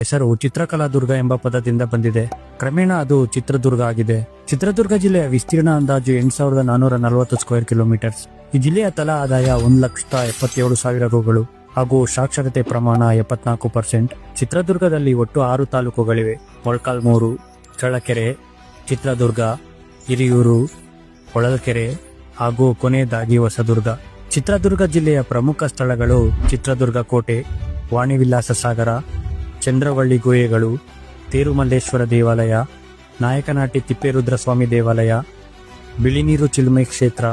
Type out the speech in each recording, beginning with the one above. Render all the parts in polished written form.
ಹೆಸರು ಚಿತ್ರಕಲಾ ದುರ್ಗ ಎಂಬ ಪದದಿಂದ ಬಂದಿದೆ. ಕ್ರಮೇಣ ಅದು ಚಿತ್ರದುರ್ಗ ಆಗಿದೆ. ಚಿತ್ರದುರ್ಗ ಜಿಲ್ಲೆಯ ವಿಸ್ತೀರ್ಣ ಅಂದಾಜು 8440 ಸ್ಕ್ವೇರ್ ಕಿಲೋಮೀಟರ್ಸ್. ಈ ಜಿಲ್ಲೆಯ ತಲಾ ಆದಾಯ 1,77,000 ರುಗಳು ಹಾಗೂ ಸಾಕ್ಷರತೆ ಪ್ರಮಾಣ 74%. ಚಿತ್ರದುರ್ಗದಲ್ಲಿ ಒಟ್ಟು 6 ತಾಲೂಕುಗಳಿವೆ. ಮೊಳಕಾಲ್ಮೂರು, ಚಳ್ಳಕೆರೆ, ಚಿತ್ರದುರ್ಗ, ಹಿರಿಯೂರು, ಹೊಳಲ್ಕೆರೆ ಹಾಗೂ ಕೊನೆಯದಾಗಿ ಹೊಸದುರ್ಗ. ಚಿತ್ರದುರ್ಗ ಜಿಲ್ಲೆಯ ಪ್ರಮುಖ ಸ್ಥಳಗಳು ಚಿತ್ರದುರ್ಗ ಕೋಟೆ, ವಾಣಿವಿಲಾಸ ಸಾಗರ, ಚಂದ್ರವಳ್ಳಿ ಗುಹೆಗಳು, ತೇರುಮಲ್ಲೇಶ್ವರ ದೇವಾಲಯ, ನಾಯಕನಹಟ್ಟಿ ತಿಪ್ಪೇರುದ್ರಸ್ವಾಮಿ ದೇವಾಲಯ, ಬಿಳಿನೀರು ಚಿಲುಮೆ ಕ್ಷೇತ್ರ,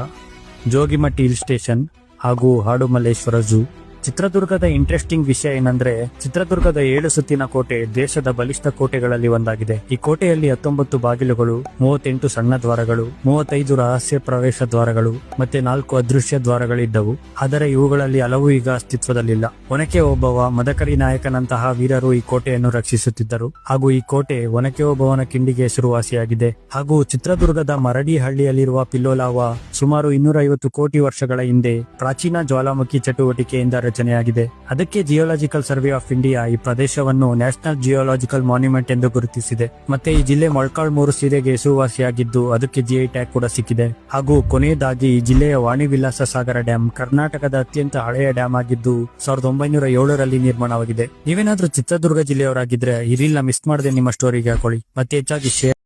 ಜೋಗಿಮಟ್ಟಿ ಹಿಲ್ ಸ್ಟೇಷನ್ ಹಾಗೂ ಹಾಡುಮಲ್ಲೇಶ್ವರ ಝೂ. ಚಿತ್ರದುರ್ಗದ ಇಂಟ್ರೆಸ್ಟಿಂಗ್ ವಿಷಯ ಏನಂದ್ರೆ, ಚಿತ್ರದುರ್ಗದ 7 ಸುತ್ತಿನ ಕೋಟೆ ದೇಶದ ಬಲಿಷ್ಠ ಕೋಟೆಗಳಲ್ಲಿ ಒಂದಾಗಿದೆ. ಈ ಕೋಟೆಯಲ್ಲಿ 19 ಬಾಗಿಲುಗಳು, 38 ಸಣ್ಣ ದ್ವಾರಗಳು, 35 ರಹಸ್ಯ ಪ್ರವೇಶ ದ್ವಾರಗಳು ಮತ್ತೆ 4 ಅದೃಶ್ಯ ದ್ವಾರಗಳಿದ್ದವು. ಆದರೆ ಇವುಗಳಲ್ಲಿ ಹಲವು ಈಗ ಅಸ್ತಿತ್ವದಲ್ಲಿಲ್ಲ. ಒನಕೆ ಓಬವ್ವ, ಮದಕರಿ ನಾಯಕನಂತಹ ವೀರರು ಈ ಕೋಟೆಯನ್ನು ರಕ್ಷಿಸುತ್ತಿದ್ದರು ಹಾಗೂ ಈ ಕೋಟೆ ಒನಕೆ ಓಬವ್ವನ ಕಿಂಡಿಗೆ ಹೆಸರುವಾಸಿಯಾಗಿದೆ. ಹಾಗೂ ಚಿತ್ರದುರ್ಗದ ಮರಡಿ ಹಳ್ಳಿಯಲ್ಲಿರುವ ಪಿಲ್ಲೋಲಾವ ಸುಮಾರು 250 ಕೋಟಿ ವರ್ಷಗಳ ಹಿಂದೆ ಪ್ರಾಚೀನ ಜ್ವಾಲಾಮುಖಿ ಚಟುವಟಿಕೆಯಿಂದ ರಚನೆಯಾಗಿದೆ. ಅದಕ್ಕೆ ಜಿಯೋಲಾಜಿಕಲ್ ಸರ್ವೆ ಆಫ್ ಇಂಡಿಯಾ ಈ ಪ್ರದೇಶವನ್ನು ನ್ಯಾಷನಲ್ ಜಿಯೋಲಾಜಿಕಲ್ ಮಾನ್ಯುಮೆಂಟ್ ಎಂದು ಗುರುತಿಸಿದೆ. ಮತ್ತೆ ಈ ಜಿಲ್ಲೆ ಮೊಳಕಾಲ್ಮೂರು ಸೀರೆಗೆ ಹೆಸರುವಾಸಿಯಾಗಿದ್ದು ಅದಕ್ಕೆ ಜಿಐ ಟ್ಯಾಗ್ ಕೂಡ ಸಿಕ್ಕಿದೆ. ಹಾಗೂ ಕೊನೆಯದಾಗಿ ಈ ಜಿಲ್ಲೆಯ ವಾಣಿವಿಲಾಸ ಸಾಗರ ಡ್ಯಾಮ್ ಕರ್ನಾಟಕದ ಅತ್ಯಂತ ಹಳೆಯ ಡ್ಯಾಮ್ ಆಗಿದ್ದು 1907ರಲ್ಲಿ ನಿರ್ಮಾಣವಾಗಿದೆ. ನೀವೇನಾದ್ರೂ ಚಿತ್ರದುರ್ಗ ಜಿಲ್ಲೆಯವರಾಗಿದ್ರೆ ಈ ರೀಲ್ ನ ಮಿಸ್ ಮಾಡದೆ ನಿಮ್ಮ ಸ್ಟೋರಿಗೆ ಹಾಕೊಳ್ಳಿ ಮತ್ತೆ ಹೆಚ್ಚಾಗಿ ಶೇರ್